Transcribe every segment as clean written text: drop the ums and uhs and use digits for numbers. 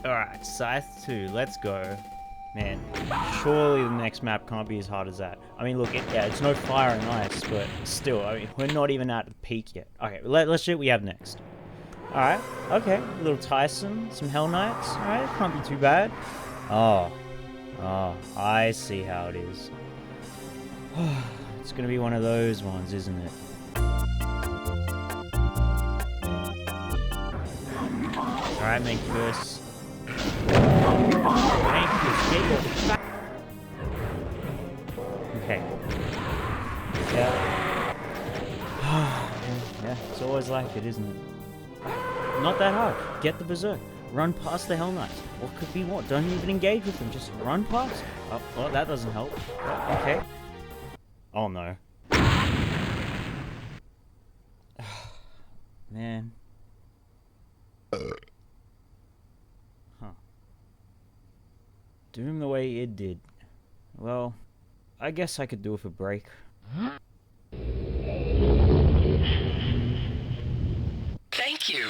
Alright, Scythe 2, let's go. Man, surely the next map can't be as hard as that. I mean, look, it's no fire and ice, but still, I mean, we're not even at the peak yet. Okay, let's see what we have next. Alright, okay, a little Tyson, some Hell Knights, alright, can't be too bad. Oh, I see how it is. It's gonna be one of those ones, isn't it? Alright, make first. Okay. Yeah. Yeah, it's always like it, isn't it? Not that hard. Get the Berserk. Run past the Hell Knights. What could be what? Don't even engage with them. Just run past. Oh, well, that doesn't help. Okay. Oh, no. Man. Huh. Doom the way it did. Well, I guess I could do with a break. Thank you.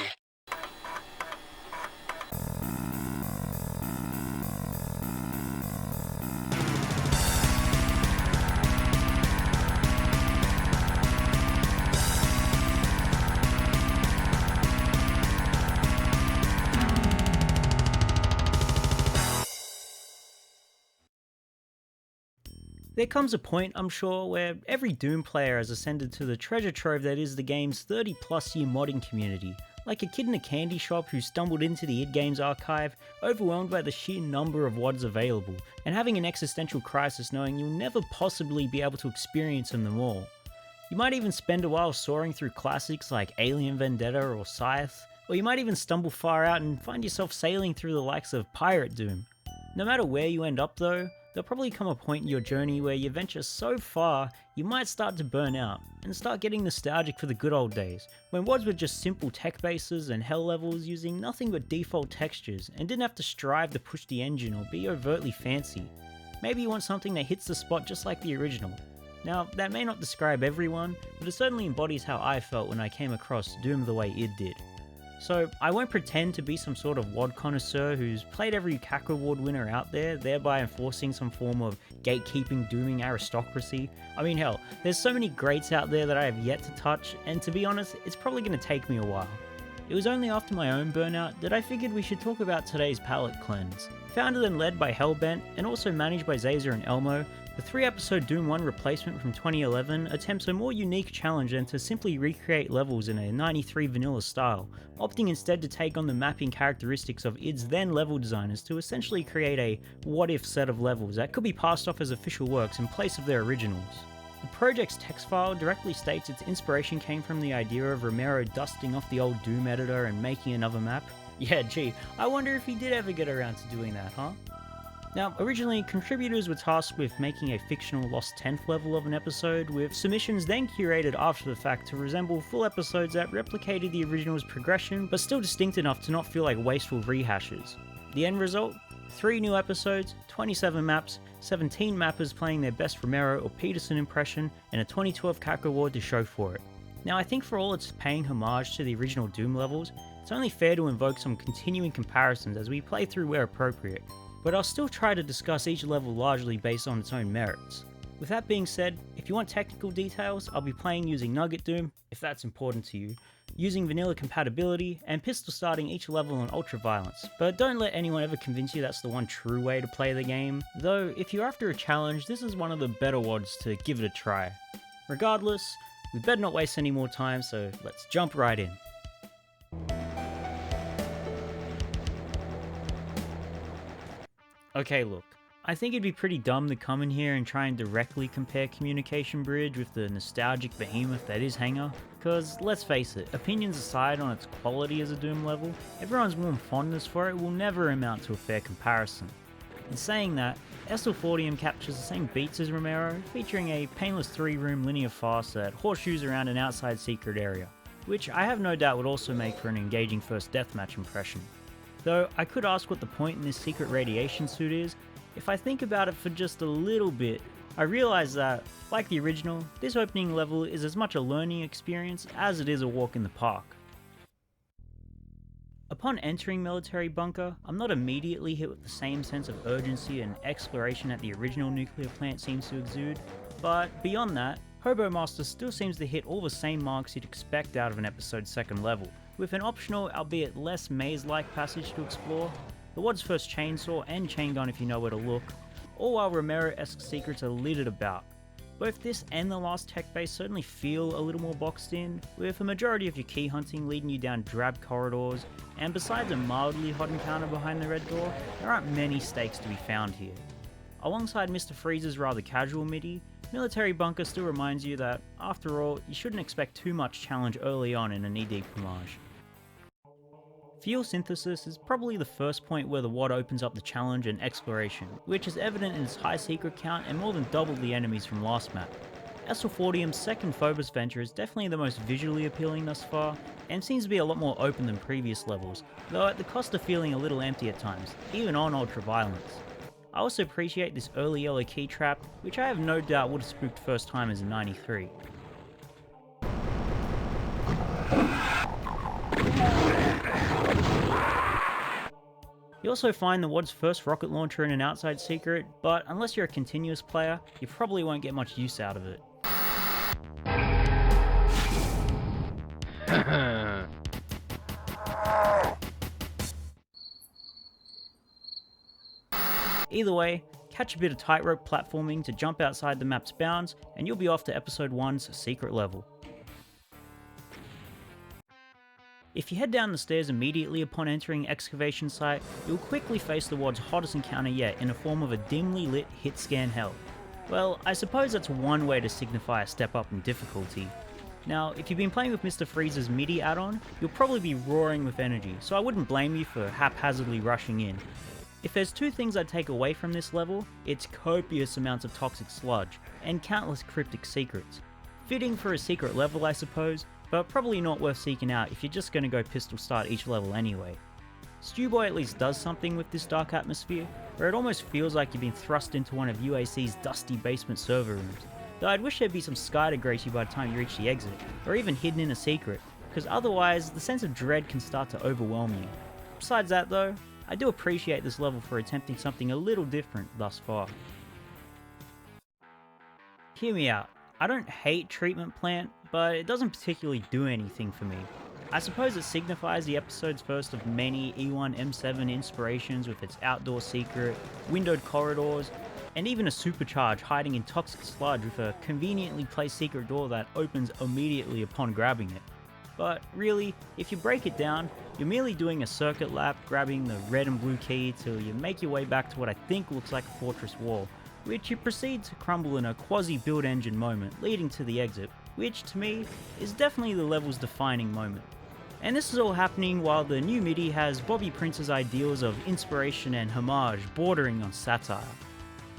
There comes a point, I'm sure, where every Doom player has ascended to the treasure trove that is the game's 30+ year modding community, like a kid in a candy shop who stumbled into the id Games archive, overwhelmed by the sheer number of WODs available, and having an existential crisis knowing you'll never possibly be able to experience them all. You might even spend a while soaring through classics like Alien Vendetta or Scythe, or you might even stumble far out and find yourself sailing through the likes of Pirate Doom. No matter where you end up though, there'll probably come a point in your journey where you venture so far, you might start to burn out, and start getting nostalgic for the good old days, when WODs were just simple tech bases and hell levels using nothing but default textures, and didn't have to strive to push the engine or be overtly fancy. Maybe you want something that hits the spot just like the original. Now, that may not describe everyone, but it certainly embodies how I felt when I came across Doom the way it did. So, I won't pretend to be some sort of WOD connoisseur who's played every Cacoward winner out there, thereby enforcing some form of gatekeeping dooming aristocracy. I mean hell, there's so many greats out there that I have yet to touch, and to be honest, it's probably going to take me a while. It was only after my own burnout that I figured we should talk about today's palette cleanse. Founded and led by Hellbent, and also managed by Zazer and Elmo, the 3-episode Doom 1 replacement from 2011 attempts a more unique challenge than to simply recreate levels in a 93 vanilla style, opting instead to take on the mapping characteristics of id's then level designers to essentially create a what-if set of levels that could be passed off as official works in place of their originals. The project's text file directly states its inspiration came from the idea of Romero dusting off the old Doom editor and making another map. Yeah, gee, I wonder if he did ever get around to doing that, huh? Now, originally, contributors were tasked with making a fictional Lost 10th level of an episode, with submissions then curated after the fact to resemble full episodes that replicated the original's progression, but still distinct enough to not feel like wasteful rehashes. The end result? 3 new episodes, 27 maps, 17 mappers playing their best Romero or Peterson impression, and a 2012 Cacoward to show for it. Now, I think for all it's paying homage to the original Doom levels, it's only fair to invoke some continuing comparisons as we play through where appropriate, but I'll still try to discuss each level largely based on its own merits. With that being said, if you want technical details, I'll be playing using Nugget Doom, if that's important to you, using vanilla compatibility, and pistol starting each level on ultra violence, but don't let anyone ever convince you that's the one true way to play the game, though if you're after a challenge, this is one of the better WODs to give it a try. Regardless, we better not waste any more time, so let's jump right in. Okay, look, I think it'd be pretty dumb to come in here and try and directly compare Communication Bridge with the nostalgic behemoth that is Hangar, because let's face it, opinions aside on its quality as a Doom level, everyone's warm fondness for it will never amount to a fair comparison. In saying that, SL40M captures the same beats as Romero, featuring a painless 3-room linear fast that horseshoes around an outside secret area, which I have no doubt would also make for an engaging first deathmatch impression. Though I could ask what the point in this secret radiation suit is. If I think about it for just a little bit, I realize that, like the original, this opening level is as much a learning experience as it is a walk in the park. Upon entering Military Bunker, I'm not immediately hit with the same sense of urgency and exploration that the original nuclear plant seems to exude, but beyond that, Hobo Master still seems to hit all the same marks you'd expect out of an episode's second level, with an optional, albeit less maze-like passage to explore, the Wad's first chainsaw and chain gun if you know where to look, all while Romero-esque secrets are littered about. Both this and the last tech base certainly feel a little more boxed in, with a majority of your key hunting leading you down drab corridors, and besides a mildly hot encounter behind the red door, there aren't many stakes to be found here. Alongside Mr. Freeze's rather casual MIDI, Military Bunker still reminds you that, after all, you shouldn't expect too much challenge early on in a knee-deep homage. Fuel synthesis is probably the first point where the WAD opens up the challenge and exploration, which is evident in its high secret count and more than double the enemies from last map. Esselfortium's second Phobos venture is definitely the most visually appealing thus far, and seems to be a lot more open than previous levels, though at the cost of feeling a little empty at times, even on Ultraviolence. I also appreciate this early yellow key trap, which I have no doubt would have spooked first timers in '93. You also find the WAD's first rocket launcher in an outside secret, but unless you're a continuous player, you probably won't get much use out of it. Either way, catch a bit of tightrope platforming to jump outside the map's bounds, and you'll be off to Episode 1's secret level. If you head down the stairs immediately upon entering Excavation Site, you'll quickly face the WAD's hottest encounter yet in the form of a dimly lit hit scan hell. Well, I suppose that's one way to signify a step up in difficulty. Now, if you've been playing with Mr. Freeze's MIDI add-on, you'll probably be roaring with energy, so I wouldn't blame you for haphazardly rushing in. If there's two things I'd take away from this level, it's copious amounts of toxic sludge, and countless cryptic secrets. Fitting for a secret level, I suppose, but probably not worth seeking out if you're just going to go pistol start each level anyway. Stewboy at least does something with this dark atmosphere, where it almost feels like you've been thrust into one of UAC's dusty basement server rooms, though I'd wish there'd be some sky to grace you by the time you reach the exit, or even hidden in a secret, because otherwise the sense of dread can start to overwhelm you. Besides that though, I do appreciate this level for attempting something a little different thus far. Hear me out. I don't hate Treatment Plant, but it doesn't particularly do anything for me. I suppose it signifies the episode's first of many E1M7 inspirations with its outdoor secret, windowed corridors, and even a supercharge hiding in toxic sludge with a conveniently placed secret door that opens immediately upon grabbing it. But really, if you break it down, you're merely doing a circuit lap, grabbing the red and blue key till you make your way back to what I think looks like a fortress wall, which you proceed to crumble in a quasi-build engine moment leading to the exit, which to me is definitely the level's defining moment. And this is all happening while the new MIDI has Bobby Prince's ideals of inspiration and homage bordering on satire.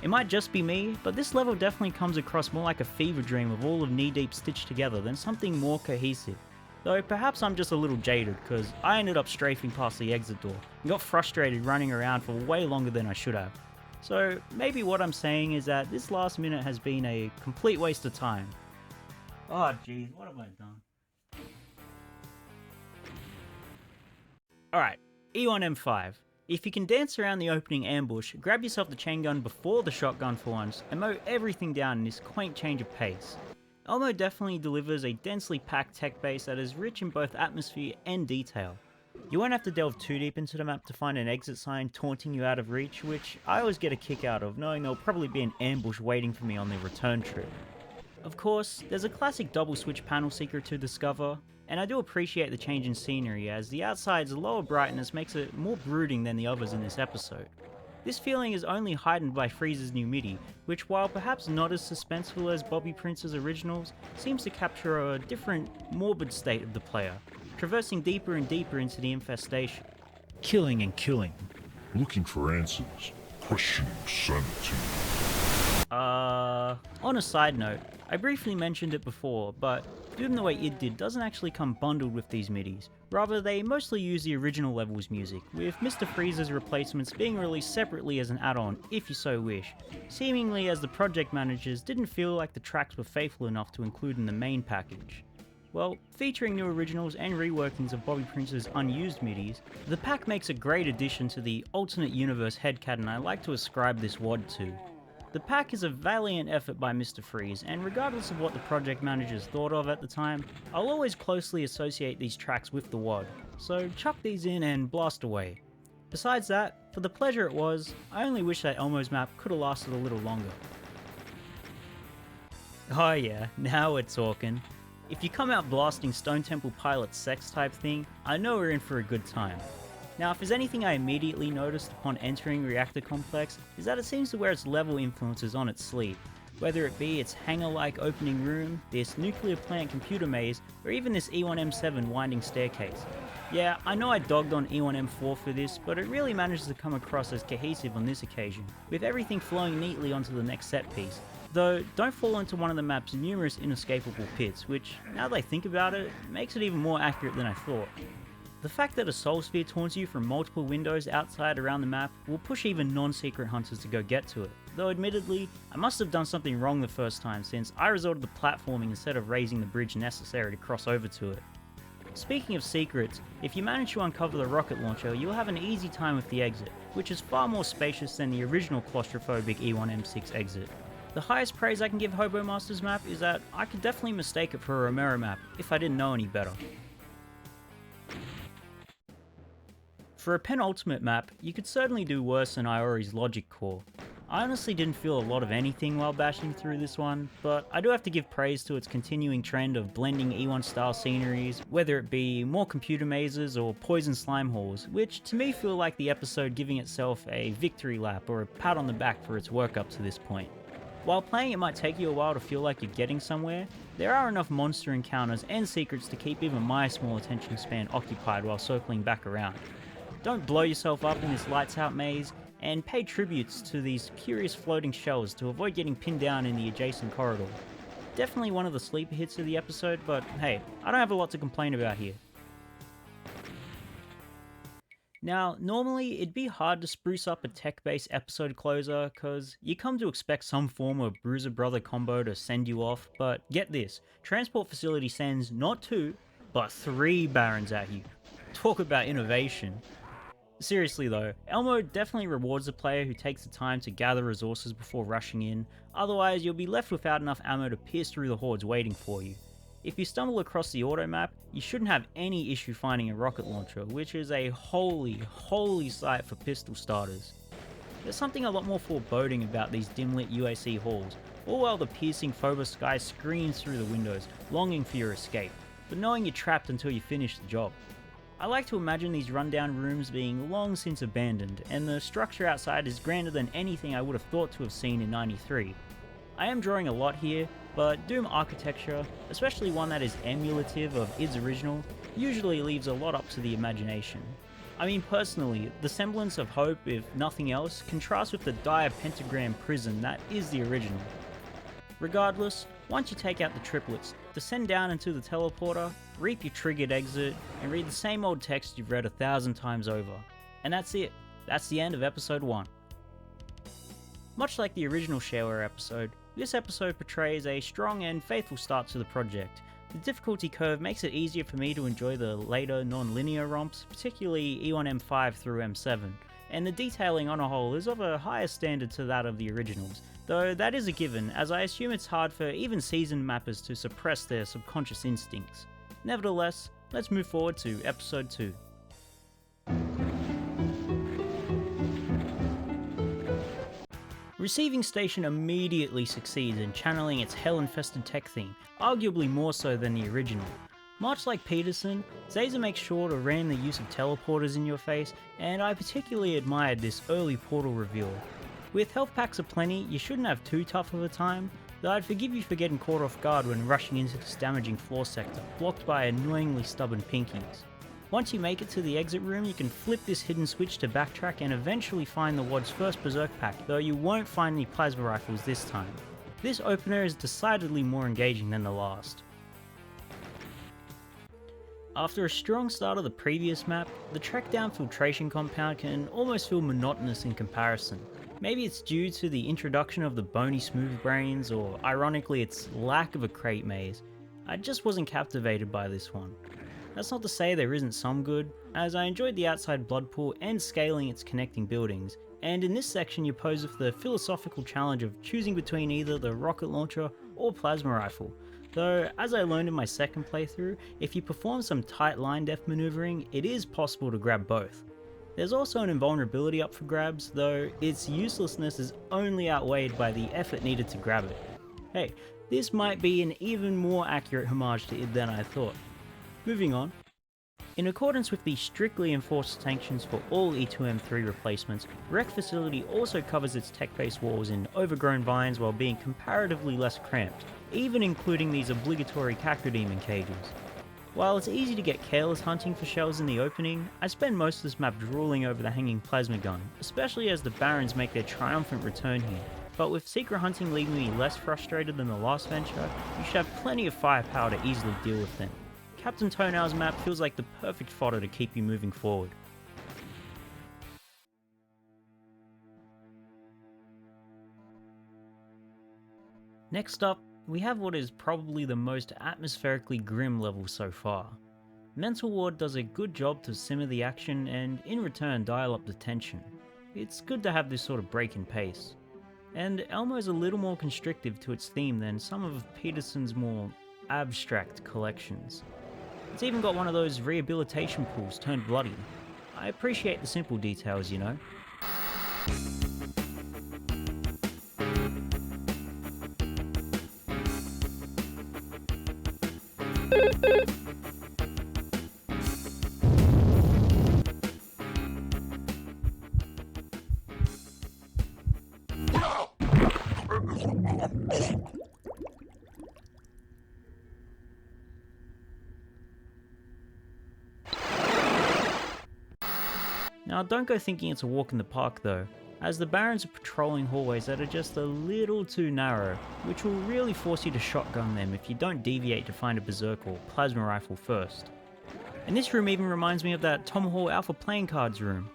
It might just be me, but this level definitely comes across more like a fever dream of all of Knee Deep stitched together than something more cohesive. Though perhaps I'm just a little jaded, because I ended up strafing past the exit door and got frustrated running around for way longer than I should have. So maybe what I'm saying is that this last minute has been a complete waste of time. Oh jeez, what have I done? Alright, E1M5. If you can dance around the opening ambush, grab yourself the chain gun before the shotgun for once, and mow everything down in this quaint change of pace. Elmo definitely delivers a densely packed tech base that is rich in both atmosphere and detail. You won't have to delve too deep into the map to find an exit sign taunting you out of reach, which I always get a kick out of, knowing there'll probably be an ambush waiting for me on the return trip. Of course, there's a classic double switch panel secret to discover, and I do appreciate the change in scenery as the outside's lower brightness makes it more brooding than the others in this episode. This feeling is only heightened by Freeze's new MIDI, which while perhaps not as suspenseful as Bobby Prince's originals, seems to capture a different, morbid state of the player, traversing deeper and deeper into the infestation. Killing and killing. Looking for answers. Questioning sanity. On a side note, I briefly mentioned it before, but Doom the Way It Did doesn't actually come bundled with these MIDIs. Rather, they mostly use the original level's music, with Mr. Freeze's replacements being released separately as an add-on, if you so wish, seemingly as the project managers didn't feel like the tracks were faithful enough to include in the main package. Well, featuring new originals and reworkings of Bobby Prince's unused MIDIs, the pack makes a great addition to the alternate universe headcanon I like to ascribe this WOD to. The pack is a valiant effort by Mr. Freeze, and regardless of what the project managers thought of at the time, I'll always closely associate these tracks with the WOD, so chuck these in and blast away. Besides that, for the pleasure it was, I only wish that Elmo's map could have lasted a little longer. Oh yeah, now we're talking. If you come out blasting Stone Temple Pilot's sex type thing, I know we're in for a good time. Now, if there's anything I immediately noticed upon entering Reactor Complex, is that it seems to wear its level influences on its sleeve, whether it be its hangar-like opening room, this nuclear plant computer maze, or even this E1M7 winding staircase. Yeah, I know I dogged on E1M4 for this, but it really manages to come across as cohesive on this occasion, with everything flowing neatly onto the next set piece. Though, don't fall into one of the map's numerous inescapable pits, which, now that I think about it, makes it even more accurate than I thought. The fact that a soul sphere taunts you from multiple windows outside around the map will push even non-secret hunters to go get to it, though admittedly, I must have done something wrong the first time since I resorted to platforming instead of raising the bridge necessary to cross over to it. Speaking of secrets, if you manage to uncover the rocket launcher, you'll have an easy time with the exit, which is far more spacious than the original claustrophobic E1M6 exit. The highest praise I can give Hobo Master's map is that I could definitely mistake it for a Romero map if I didn't know any better. For a penultimate map, you could certainly do worse than Iori's Logic Core. I honestly didn't feel a lot of anything while bashing through this one, but I do have to give praise to its continuing trend of blending E1 style sceneries, whether it be more computer mazes or poison slime halls, which to me feel like the episode giving itself a victory lap or a pat on the back for its work up to this point. While playing it might take you a while to feel like you're getting somewhere, there are enough monster encounters and secrets to keep even my small attention span occupied while circling back around. Don't blow yourself up in this lights out maze, and pay tributes to these curious floating shells to avoid getting pinned down in the adjacent corridor. Definitely one of the sleeper hits of the episode, but hey, I don't have a lot to complain about here. Now, normally it'd be hard to spruce up a tech-based episode closer, cause you come to expect some form of Bruiser Brother combo to send you off, but get this, Transport Facility sends not 2, but 3 Barons at you. Talk about innovation. Seriously though, Elmo definitely rewards the player who takes the time to gather resources before rushing in, otherwise you'll be left without enough ammo to pierce through the hordes waiting for you. If you stumble across the auto map, you shouldn't have any issue finding a rocket launcher, which is a holy sight for pistol starters. There's something a lot more foreboding about these dim-lit UAC halls, all while the piercing Phobos sky screams through the windows, longing for your escape, but knowing you're trapped until you finish the job. I like to imagine these rundown rooms being long since abandoned, and the structure outside is grander than anything I would have thought to have seen in '93. I am drawing a lot here, but Doom architecture, especially one that is emulative of its original, usually leaves a lot up to the imagination. I mean personally, the semblance of hope, if nothing else, contrasts with the dire pentagram prison that is the original. Regardless, once you take out the triplets, descend down into the teleporter, reap your triggered exit, and read the same old text you've read 1,000 times over. And that's it. That's the end of episode 1. Much like the original Shareware episode, this episode portrays a strong and faithful start to the project. The difficulty curve makes it easier for me to enjoy the later non-linear romps, particularly E1M5 through M7, and the detailing on a whole is of a higher standard to that of the originals, though that is a given, as I assume it's hard for even seasoned mappers to suppress their subconscious instincts. Nevertheless, let's move forward to episode 2. Receiving Station immediately succeeds in channeling its hell-infested tech theme, arguably more so than the original. Much like Peterson, Zazer makes sure to ram the use of teleporters in your face, and I particularly admired this early portal reveal. With health packs aplenty, you shouldn't have too tough of a time, though I'd forgive you for getting caught off guard when rushing into this damaging floor sector, blocked by annoyingly stubborn pinkies. Once you make it to the exit room, you can flip this hidden switch to backtrack and eventually find the WOD's first Berserk pack, though you won't find any plasma rifles this time. This opener is decidedly more engaging than the last. After a strong start of the previous map, the trek down Filtration Compound can almost feel monotonous in comparison. Maybe it's due to the introduction of the bony smooth brains, or ironically its lack of a crate maze. I just wasn't captivated by this one. That's not to say there isn't some good, as I enjoyed the outside blood pool and scaling its connecting buildings, and in this section you pose with the philosophical challenge of choosing between either the rocket launcher or plasma rifle. Though, as I learned in my second playthrough, if you perform some tight line def maneuvering, it is possible to grab both. There's also an invulnerability up for grabs, though its uselessness is only outweighed by the effort needed to grab it. Hey, this might be an even more accurate homage to id than I thought. Moving on. In accordance with the strictly enforced sanctions for all E2M3 replacements, Rec Facility also covers its tech-based walls in overgrown vines while being comparatively less cramped, even including these obligatory Cacodemon cages. While it's easy to get careless hunting for shells in the opening, I spend most of this map drooling over the hanging plasma gun, especially as the Barons make their triumphant return here. But with secret hunting leaving me less frustrated than the last venture, you should have plenty of firepower to easily deal with them. Captain Toenail's map feels like the perfect fodder to keep you moving forward. Next up, we have what is probably the most atmospherically grim level so far. Mental Ward does a good job to simmer the action and in return dial up the tension. It's good to have this sort of break in pace. And Elmo is a little more constrictive to its theme than some of Peterson's more abstract collections. It's even got one of those rehabilitation pools turned bloody. I appreciate the simple details, you know. Now don't go thinking it's a walk in the park though, as the Barons are patrolling hallways that are just a little too narrow, which will really force you to shotgun them if you don't deviate to find a berserk or plasma rifle first. And this room even reminds me of that Tom Hall Alpha playing cards room.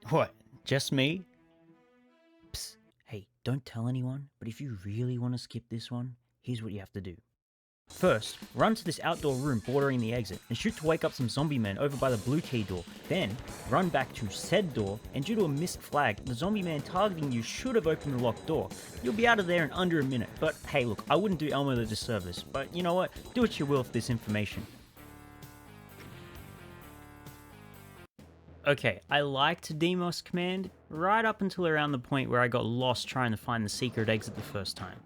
What, just me? Psst, hey, don't tell anyone, but if you really want to skip this one, here's what you have to do. First, run to this outdoor room bordering the exit and shoot to wake up some zombie men over by the blue key door. Then, run back to said door, and due to a missed flag, the zombie man targeting you should have opened the locked door. You'll be out of there in under a minute, but hey look, I wouldn't do Elmo the disservice, but you know what, do what you will with this information. Okay, I liked Demos Command right up until around the point where I got lost trying to find the secret exit the first time.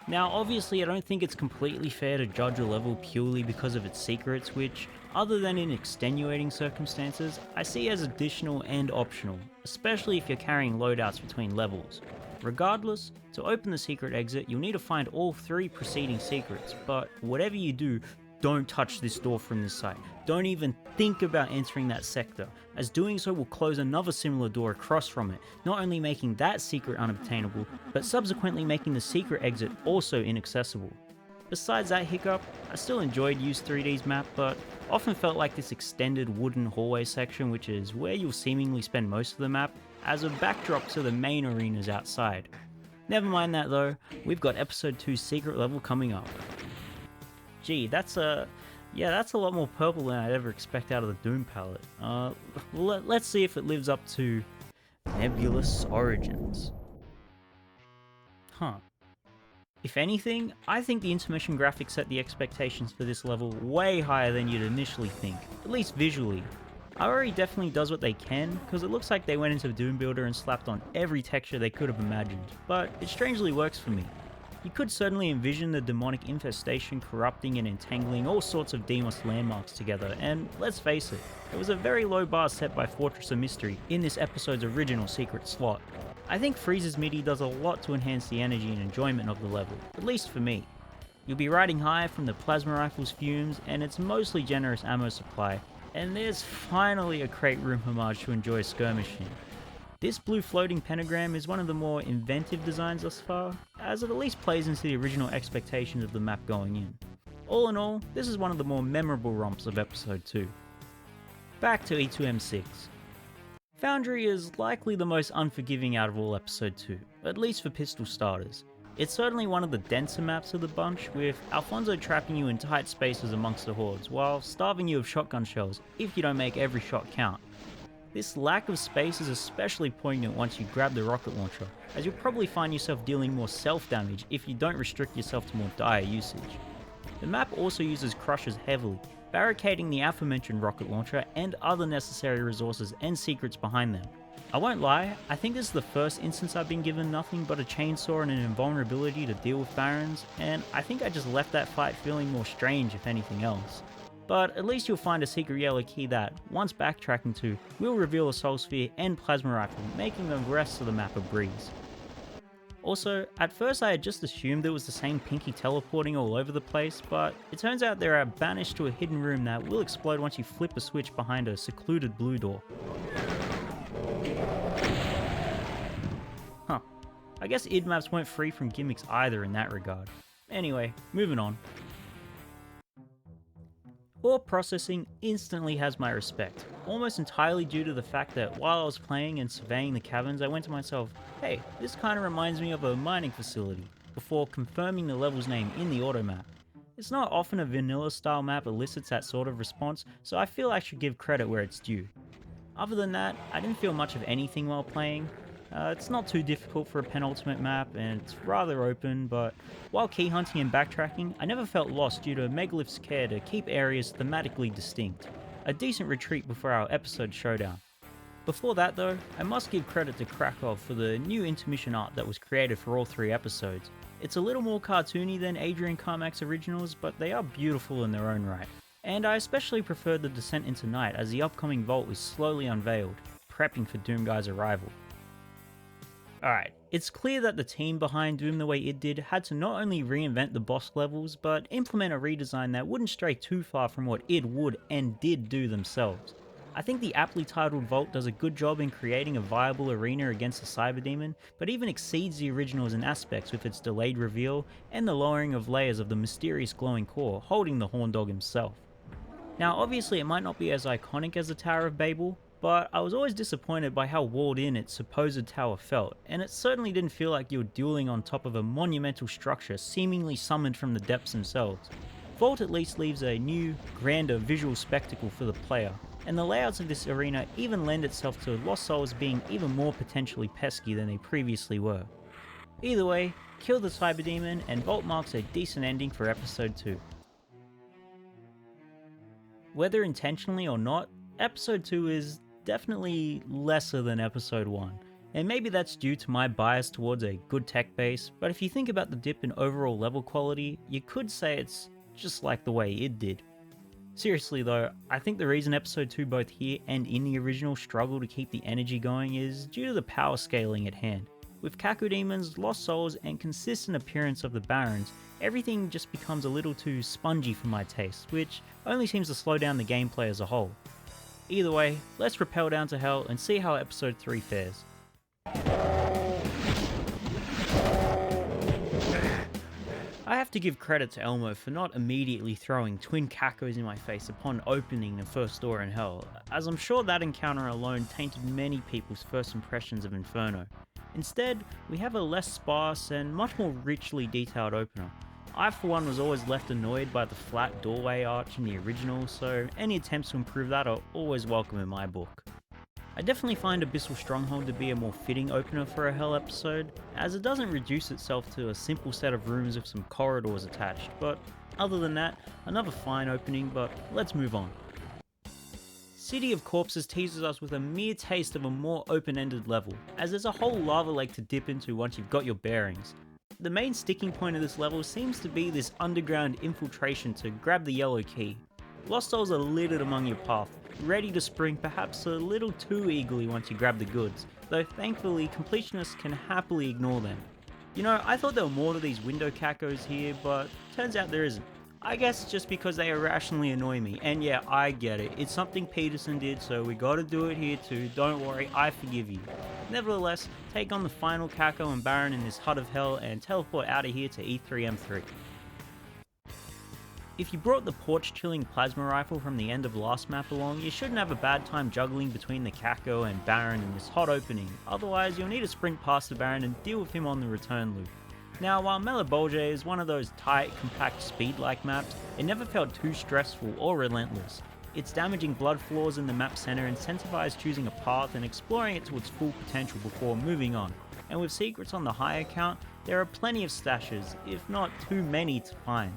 Now obviously I don't think it's completely fair to judge a level purely because of its secrets, which, other than in extenuating circumstances, I see as additional and optional, especially if you're carrying loadouts between levels. Regardless, to open the secret exit you'll need to find all 3 preceding secrets, but whatever you do, don't touch this door from this side. Don't even think about entering that sector, as doing so will close another similar door across from it, not only making that secret unobtainable, but subsequently making the secret exit also inaccessible. Besides that hiccup, I still enjoyed Use 3D's map, but often felt like this extended wooden hallway section, which is where you'll seemingly spend most of the map, as a backdrop to the main arenas outside. Never mind that though, we've got episode 2's secret level coming up. Gee, that's a lot more purple than I'd ever expect out of the Doom palette. Let's see if it lives up to Nebulous Origins. Huh. If anything, I think the intermission graphics set the expectations for this level way higher than you'd initially think, at least visually. RE definitely does what they can, because it looks like they went into Doom Builder and slapped on every texture they could have imagined, but it strangely works for me. You could certainly envision the demonic infestation corrupting and entangling all sorts of Demos landmarks together, and let's face it, there was a very low bar set by Fortress of Mystery in this episode's original secret slot. I think Freeze's MIDI does a lot to enhance the energy and enjoyment of the level, at least for me. You'll be riding high from the plasma rifle's fumes and its mostly generous ammo supply, and there's finally a crate room homage to enjoy skirmishing. This blue floating pentagram is one of the more inventive designs thus far, as it at least plays into the original expectations of the map going in. All in all, this is one of the more memorable romps of episode 2. Back to E2M6. Foundry is likely the most unforgiving out of all episode 2, at least for pistol starters. It's certainly one of the denser maps of the bunch, with Alfonso trapping you in tight spaces amongst the hordes, while starving you of shotgun shells if you don't make every shot count. This lack of space is especially poignant once you grab the rocket launcher, as you'll probably find yourself dealing more self-damage if you don't restrict yourself to more dire usage. The map also uses crushers heavily, barricading the aforementioned rocket launcher and other necessary resources and secrets behind them. I won't lie, I think this is the first instance I've been given nothing but a chainsaw and an invulnerability to deal with barons, and I think I just left that fight feeling more strange if anything else. But at least you'll find a secret yellow key that, once backtracking to, will reveal a soul sphere and plasma rifle, making the rest of the map a breeze. Also, at first I had just assumed it was the same Pinky teleporting all over the place, but it turns out they are banished to a hidden room that will explode once you flip a switch behind a secluded blue door. Huh. I guess id maps weren't free from gimmicks either in that regard. Anyway, moving on. Ore processing instantly has my respect, almost entirely due to the fact that while I was playing and surveying the caverns, I went to myself, hey, this kinda reminds me of a mining facility, before confirming the level's name in the auto map. It's not often a vanilla style map elicits that sort of response, so I feel I should give credit where it's due. Other than that, I didn't feel much of anything while playing. It's not too difficult for a penultimate map, and it's rather open, but while key hunting and backtracking, I never felt lost due to Megalitht's care to keep areas thematically distinct. A decent retreat before our episode showdown. Before that though, I must give credit to Cacoward for the new intermission art that was created for all 3 episodes. It's a little more cartoony than Adrian Carmack's originals, but they are beautiful in their own right. And I especially preferred the Descent into Night as the upcoming vault is slowly unveiled, prepping for Doomguy's arrival. Alright, it's clear that the team behind Doom the Way It Did had to not only reinvent the boss levels, but implement a redesign that wouldn't stray too far from what id would and did do themselves. I think the aptly titled Vault does a good job in creating a viable arena against the Cyber Demon, but even exceeds the originals in aspects with its delayed reveal and the lowering of layers of the mysterious glowing core holding the Horn Dog himself. Now obviously it might not be as iconic as the Tower of Babel, but I was always disappointed by how walled in its supposed tower felt, and it certainly didn't feel like you were dueling on top of a monumental structure seemingly summoned from the depths themselves. Vault at least leaves a new, grander visual spectacle for the player, and the layouts of this arena even lend itself to Lost Souls being even more potentially pesky than they previously were. Either way, kill the Cyber Demon and Vault marks a decent ending for episode 2. Whether intentionally or not, episode 2 is definitely lesser than episode 1, and maybe that's due to my bias towards a good tech base, but if you think about the dip in overall level quality, you could say it's just like the way it did. Seriously though, I think the reason episode 2 both here and in the original struggle to keep the energy going is due to the power scaling at hand. With Cacodemons, Lost Souls, and consistent appearance of the Barons, everything just becomes a little too spongy for my taste, which only seems to slow down the gameplay as a whole. Either way, let's rappel down to hell and see how episode 3 fares. I have to give credit to Elmo for not immediately throwing twin Cacos in my face upon opening the first door in hell, as I'm sure that encounter alone tainted many people's first impressions of Inferno. Instead, we have a less sparse and much more richly detailed opener. I for one was always left annoyed by the flat doorway arch in the original, so any attempts to improve that are always welcome in my book. I definitely find Abyssal Stronghold to be a more fitting opener for a Hell episode, as it doesn't reduce itself to a simple set of rooms with some corridors attached, but other than that, another fine opening, but let's move on. City of Corpses teases us with a mere taste of a more open-ended level, as there's a whole lava lake to dip into once you've got your bearings. The main sticking point of this level seems to be this underground infiltration to grab the yellow key. Lost Souls are littered among your path, ready to spring perhaps a little too eagerly once you grab the goods, though thankfully completionists can happily ignore them. You know, I thought there were more to these window cacos here, but turns out there isn't. I guess just because they irrationally annoy me, and yeah, I get it, it's something Peterson did, so we gotta do it here too, don't worry, I forgive you. Nevertheless, take on the final Caco and Baron in this hut of hell and teleport out of here to E3M3. If you brought the porch-chilling plasma rifle from the end of last map along, you shouldn't have a bad time juggling between the Caco and Baron in this hot opening, otherwise you'll need to sprint past the Baron and deal with him on the return loop. Now, while Malebolge is one of those tight, compact, speed-like maps, it never felt too stressful or relentless. Its damaging blood flaws in the map center incentivize choosing a path and exploring it to its full potential before moving on. And with secrets on the high account, there are plenty of stashes, if not too many to find.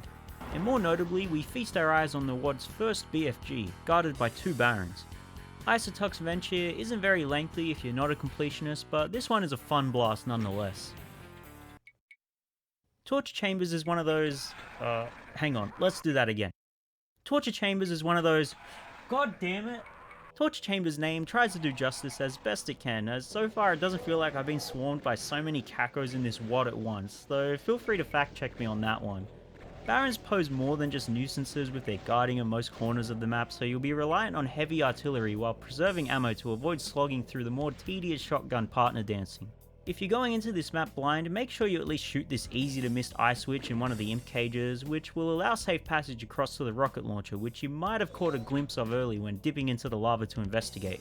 And more notably, we feast our eyes on the WOD's first BFG, guarded by 2 Barons. Isotux Venture isn't very lengthy if you're not a completionist, but this one is a fun blast nonetheless. Torture Chambers is one of those... hang on, let's do that again. Torture Chambers is one of those... God damn it! Torture Chambers' name tries to do justice as best it can, as so far it doesn't feel like I've been swarmed by so many cacos in this WOD at once, though feel free to fact check me on that one. Barons pose more than just nuisances with their guarding in most corners of the map, so you'll be reliant on heavy artillery while preserving ammo to avoid slogging through the more tedious shotgun partner dancing. If you're going into this map blind, make sure you at least shoot this easy to miss eye switch in one of the imp cages, which will allow safe passage across to the rocket launcher, which you might have caught a glimpse of early when dipping into the lava to investigate.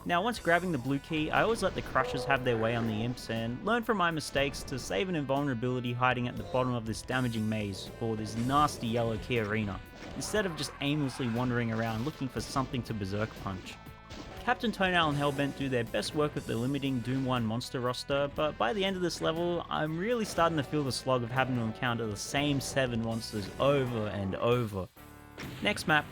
Now, once grabbing the blue key, I always let the crushers have their way on the imps and learn from my mistakes to save an invulnerability hiding at the bottom of this damaging maze for this nasty yellow key arena, instead of just aimlessly wandering around looking for something to berserk punch. Captain Toenail and Hellbent do their best work with the limiting Doom 1 monster roster, but by the end of this level, I'm really starting to feel the slog of having to encounter the same 7 monsters over and over. Next map.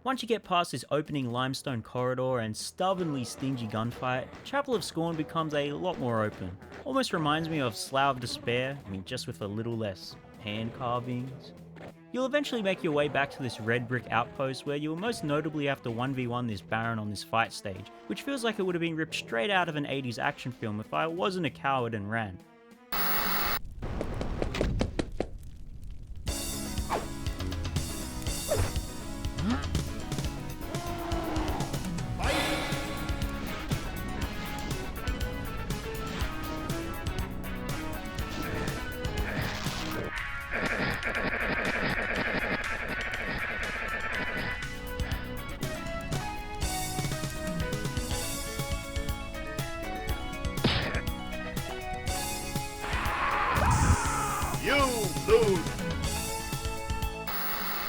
Once you get past this opening limestone corridor and stubbornly stingy gunfight, Chapel of Scorn becomes a lot more open. Almost reminds me of Slough of Despair, just with a little less hand carvings. You'll eventually make your way back to this red brick outpost where you'll most notably have to 1v1 this Baron on this fight stage, which feels like it would have been ripped straight out of an 80s action film if I wasn't a coward and ran.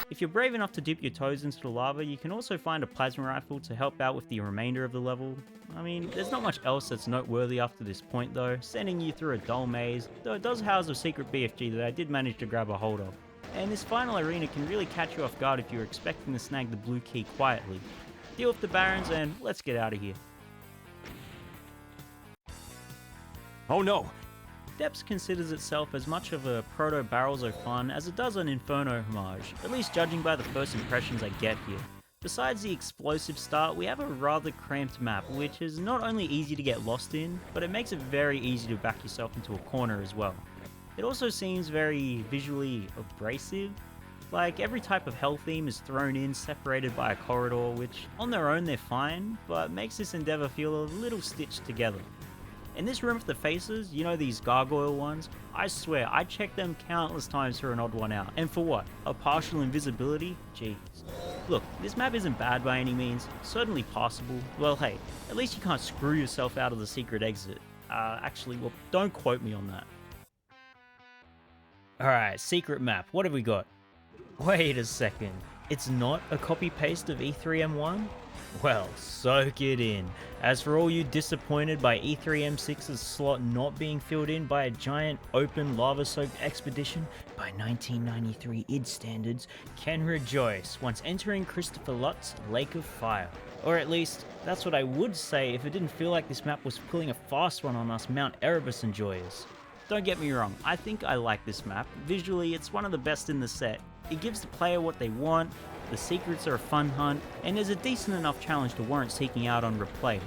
If you're brave enough to dip your toes into the lava, you can also find a plasma rifle to help out with the remainder of the level. There's not much else that's noteworthy after this point though, sending you through a dull maze, though it does house a secret BFG that I did manage to grab a hold of. And this final arena can really catch you off guard if you're expecting to snag the blue key quietly. Deal with the Barons and let's get out of here. Oh no! Depths considers itself as much of a proto-Barrels-O-Fun as it does an Inferno homage, at least judging by the first impressions I get here. Besides the explosive start, we have a rather cramped map, which is not only easy to get lost in, but it makes it very easy to back yourself into a corner as well. It also seems very visually abrasive, like every type of hell theme is thrown in separated by a corridor, which on their own they're fine, but makes this endeavour feel a little stitched together. In this room with the faces, you know these gargoyle ones? I swear, I checked them countless times for an odd one out. And for what? A partial invisibility? Jeez. Look, this map isn't bad by any means, certainly passable. Well hey, at least you can't screw yourself out of the secret exit. Actually, well, don't quote me on that. Alright, secret map, what have we got? Wait a second, it's not a copy-paste of E3M1? Well, soak it in. As for all you disappointed by E3M6's slot not being filled in by a giant open lava-soaked expedition by 1993 id standards, can rejoice once entering Christopher Lutz's Lake of Fire. Or at least, that's what I would say if it didn't feel like this map was pulling a fast one on us Mount Erebus enjoyers. Don't get me wrong, I think I like this map. Visually, it's one of the best in the set. It gives the player what they want, the secrets are a fun hunt, and there's a decent enough challenge to warrant seeking out on replay.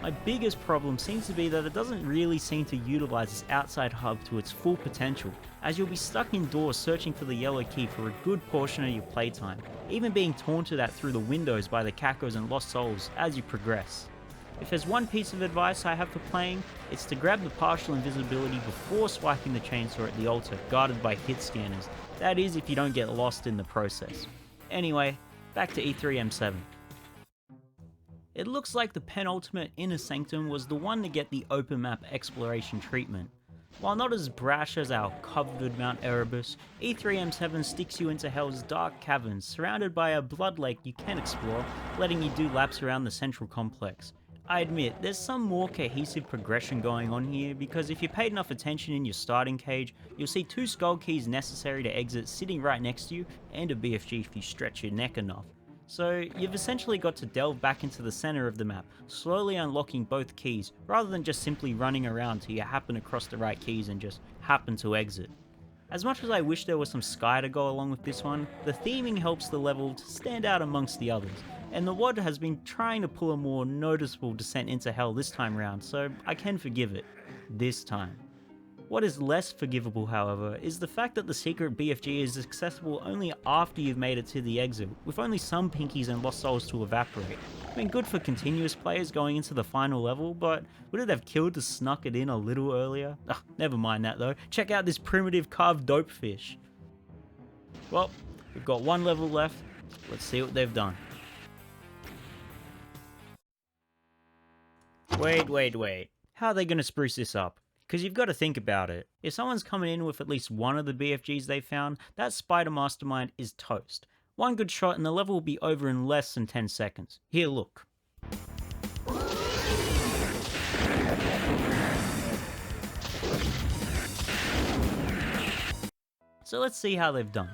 My biggest problem seems to be that it doesn't really seem to utilise this outside hub to its full potential, as you'll be stuck indoors searching for the yellow key for a good portion of your playtime, even being taunted at through the windows by the Cacos and Lost Souls as you progress. If there's one piece of advice I have for playing, it's to grab the partial invisibility before swiping the chainsaw at the altar guarded by hit scanners. That is if you don't get lost in the process. Anyway, back to E3M7. It looks like the penultimate Inner Sanctum was the one to get the open map exploration treatment. While not as brash as our coveted Mount Erebus, E3M7 sticks you into Hell's dark caverns surrounded by a blood lake you can explore, letting you do laps around the central complex. I admit, there's some more cohesive progression going on here because if you paid enough attention in your starting cage, you'll see 2 skull keys necessary to exit sitting right next to you, and a BFG if you stretch your neck enough. So you've essentially got to delve back into the center of the map, slowly unlocking both keys, rather than just simply running around till you happen across the right keys and just happen to exit. As much as I wish there was some sky to go along with this one, the theming helps the level to stand out amongst the others, and the WOD has been trying to pull a more noticeable descent into hell this time round, so I can forgive it. This time. What is less forgivable, however, is the fact that the secret BFG is accessible only after you've made it to the exit, with only some pinkies and lost souls to evaporate. I mean, good for continuous players going into the final level, but would it have killed to snuck it in a little earlier? Ugh, never mind that though, check out this primitive carved dope fish. Well, we've got one level left, let's see what they've done. Wait. How are they going to spruce this up? Because you've got to think about it. If someone's coming in with at least one of the BFGs they found, that spider mastermind is toast. One good shot and the level will be over in less than 10 seconds. Here, look. So let's see how they've done.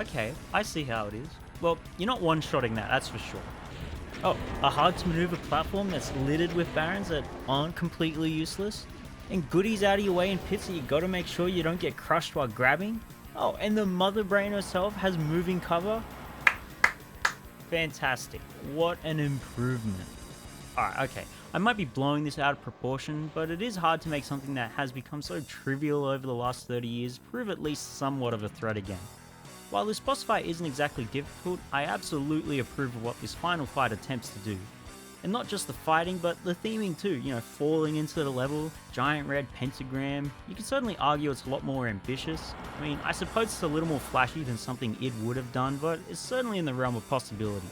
Okay, I see how it is. Well, you're not one-shotting that's for sure. Oh, a hard-to-maneuver platform that's littered with barons that aren't completely useless? And goodies out of your way in pits that you gotta make sure you don't get crushed while grabbing? Oh, and the mother brain herself has moving cover? Fantastic. What an improvement. Alright, okay. I might be blowing this out of proportion, but it is hard to make something that has become so trivial over the last 30 years prove at least somewhat of a threat again. While this boss fight isn't exactly difficult, I absolutely approve of what this final fight attempts to do. And not just the fighting, but the theming too, falling into the level, giant red pentagram. You could certainly argue it's a lot more ambitious. I mean, I suppose it's a little more flashy than something id would have done, but it's certainly in the realm of possibility.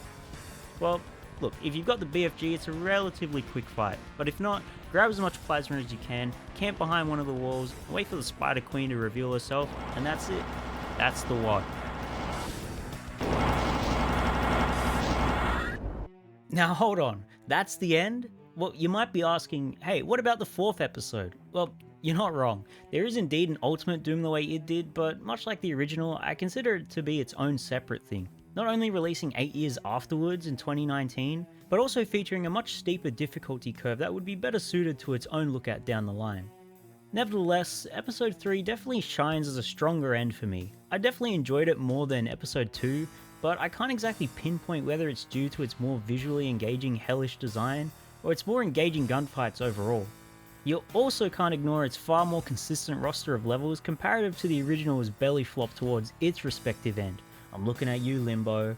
Well, look, if you've got the BFG, it's a relatively quick fight, but if not, grab as much plasma as you can, camp behind one of the walls, wait for the Spider Queen to reveal herself, and that's it. That's the WOD. Now hold on, that's the end? Well, you might be asking, hey, what about the 4th episode? Well, you're not wrong. There is indeed an Ultimate Doom the way it did, but much like the original, I consider it to be its own separate thing. Not only releasing 8 years afterwards in 2019, but also featuring a much steeper difficulty curve that would be better suited to its own lookout down the line. Nevertheless, episode 3 definitely shines as a stronger end for me. I definitely enjoyed it more than episode 2, but I can't exactly pinpoint whether it's due to its more visually engaging hellish design, or its more engaging gunfights overall. You also can't ignore its far more consistent roster of levels comparative to the original's belly flop towards its respective end. I'm looking at you, Limbo.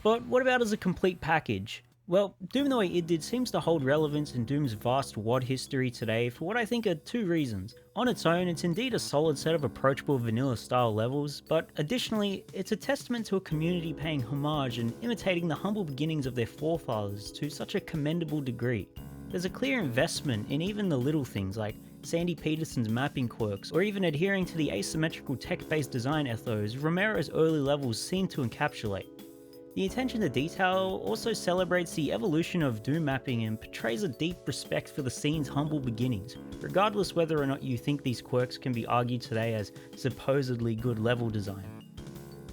But what about as a complete package? Well, Doom the way it did seems to hold relevance in Doom's vast WOD history today for what I think are 2 reasons. On its own, it's indeed a solid set of approachable vanilla style levels, but additionally, it's a testament to a community paying homage and imitating the humble beginnings of their forefathers to such a commendable degree. There's a clear investment in even the little things like Sandy Peterson's mapping quirks, or even adhering to the asymmetrical tech-based design ethos Romero's early levels seem to encapsulate. The attention to detail also celebrates the evolution of Doom mapping and portrays a deep respect for the scene's humble beginnings, regardless whether or not you think these quirks can be argued today as supposedly good level design.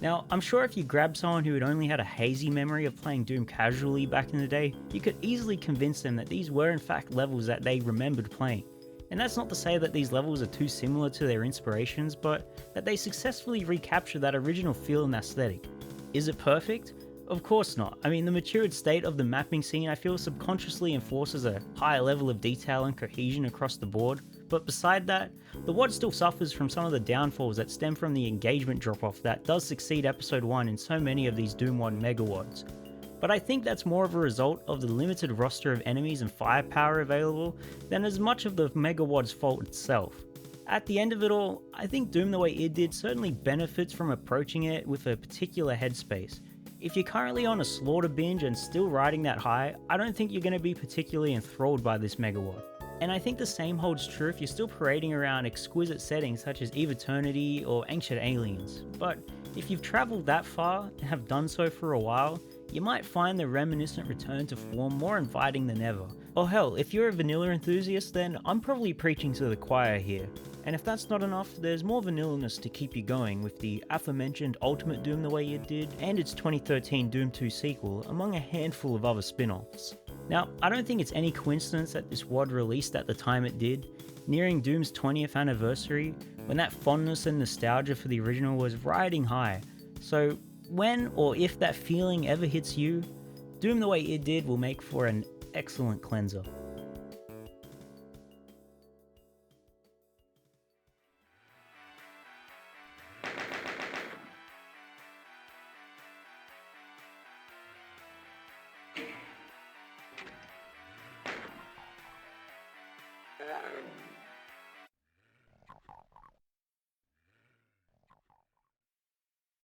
Now, I'm sure if you grab someone who had only had a hazy memory of playing Doom casually back in the day, you could easily convince them that these were in fact levels that they remembered playing. And that's not to say that these levels are too similar to their inspirations, but that they successfully recapture that original feel and aesthetic. Is it perfect? Of course not. I mean, the matured state of the mapping scene I feel subconsciously enforces a higher level of detail and cohesion across the board, but beside that, the WOD still suffers from some of the downfalls that stem from the engagement drop-off that does succeed episode 1 in so many of these Doom WOD megawads. But I think that's more of a result of the limited roster of enemies and firepower available than as much of the megawad's fault itself. At the end of it all, I think Doom the way it did certainly benefits from approaching it with a particular headspace. If you're currently on a slaughter binge and still riding that high, I don't think you're going to be particularly enthralled by this megawatt. And I think the same holds true if you're still parading around exquisite settings such as Eve Eternity or Ancient Aliens. But if you've travelled that far and have done so for a while, you might find the reminiscent return to form more inviting than ever. Or hell, if you're a vanilla enthusiast, then I'm probably preaching to the choir here. And if that's not enough, there's more vanilla-ness to keep you going with the aforementioned Ultimate Doom the way it did, and its 2013 Doom 2 sequel, among a handful of other spin-offs. Now, I don't think it's any coincidence that this WOD released at the time it did, nearing Doom's 20th anniversary, when that fondness and nostalgia for the original was riding high. So when or if that feeling ever hits you, Doom the way it did will make for an excellent cleanser.